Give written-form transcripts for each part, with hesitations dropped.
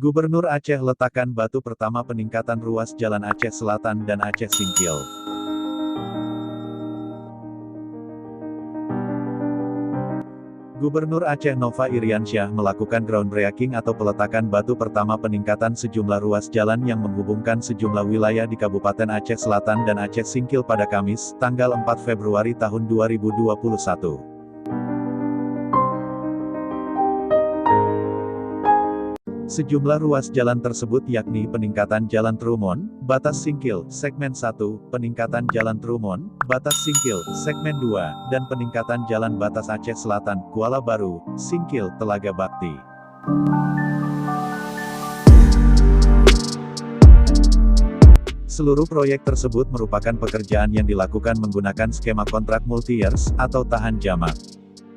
Gubernur Aceh letakkan batu pertama peningkatan ruas Jalan Aceh Selatan dan Aceh Singkil. Gubernur Aceh Nova Iriansyah melakukan groundbreaking atau peletakan batu pertama peningkatan sejumlah ruas jalan yang menghubungkan sejumlah wilayah di Kabupaten Aceh Selatan dan Aceh Singkil pada Kamis, tanggal 4 Februari tahun 2021. Sejumlah ruas jalan tersebut yakni peningkatan Jalan Trumon, Batas Singkil, segmen 1, peningkatan Jalan Trumon, Batas Singkil, segmen 2, dan peningkatan Jalan Batas Aceh Selatan, Kuala Baru, Singkil, Telaga Bakti. Seluruh proyek tersebut merupakan pekerjaan yang dilakukan menggunakan skema kontrak multi-years, atau tahan jamak.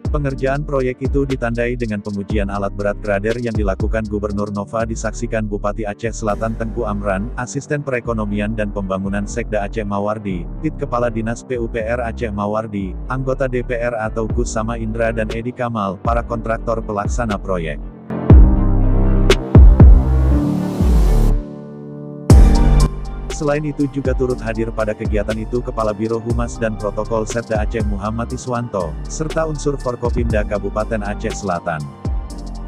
Pengerjaan proyek itu ditandai dengan pengujian alat berat grader yang dilakukan Gubernur Nova disaksikan Bupati Aceh Selatan Tengku Amran, Asisten Perekonomian dan Pembangunan Sekda Aceh Mawardi, Pit Kepala Dinas PUPR Aceh Mawardi, anggota DPR atau Gus Sama Indra dan Edi Kamal, para kontraktor pelaksana proyek. Selain itu juga turut hadir pada kegiatan itu Kepala Biro Humas dan Protokol Setda Aceh Muhammad Iswanto, serta unsur Forkopimda Kabupaten Aceh Selatan.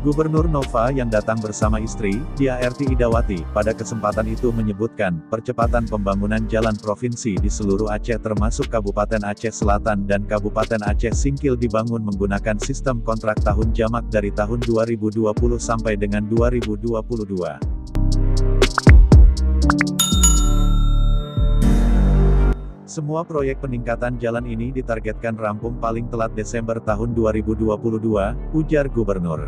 Gubernur Nova yang datang bersama istri, Diah Erti Idawati, pada kesempatan itu menyebutkan, percepatan pembangunan jalan provinsi di seluruh Aceh termasuk Kabupaten Aceh Selatan dan Kabupaten Aceh Singkil dibangun menggunakan sistem kontrak tahun jamak dari tahun 2020 sampai dengan 2022. Semua proyek peningkatan jalan ini ditargetkan rampung paling telat Desember tahun 2022, ujar Gubernur.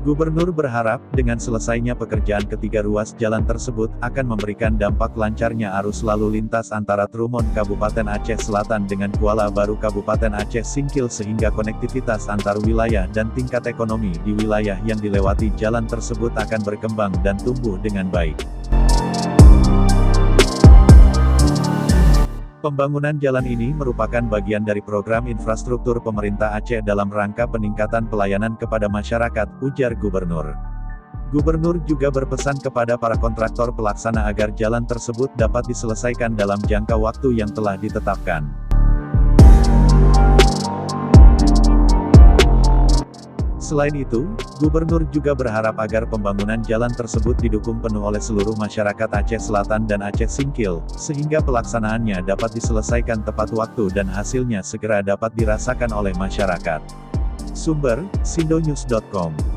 Gubernur berharap, dengan selesainya pekerjaan ketiga ruas jalan tersebut, akan memberikan dampak lancarnya arus lalu lintas antara Trumon Kabupaten Aceh Selatan dengan Kuala Baru Kabupaten Aceh Singkil sehingga konektivitas antar wilayah dan tingkat ekonomi di wilayah yang dilewati jalan tersebut akan berkembang dan tumbuh dengan baik. Pembangunan jalan ini merupakan bagian dari program infrastruktur pemerintah Aceh dalam rangka peningkatan pelayanan kepada masyarakat, ujar Gubernur. Gubernur juga berpesan kepada para kontraktor pelaksana agar jalan tersebut dapat diselesaikan dalam jangka waktu yang telah ditetapkan. Selain itu, Gubernur juga berharap agar pembangunan jalan tersebut didukung penuh oleh seluruh masyarakat Aceh Selatan dan Aceh Singkil, sehingga pelaksanaannya dapat diselesaikan tepat waktu dan hasilnya segera dapat dirasakan oleh masyarakat. Sumber, sindonews.com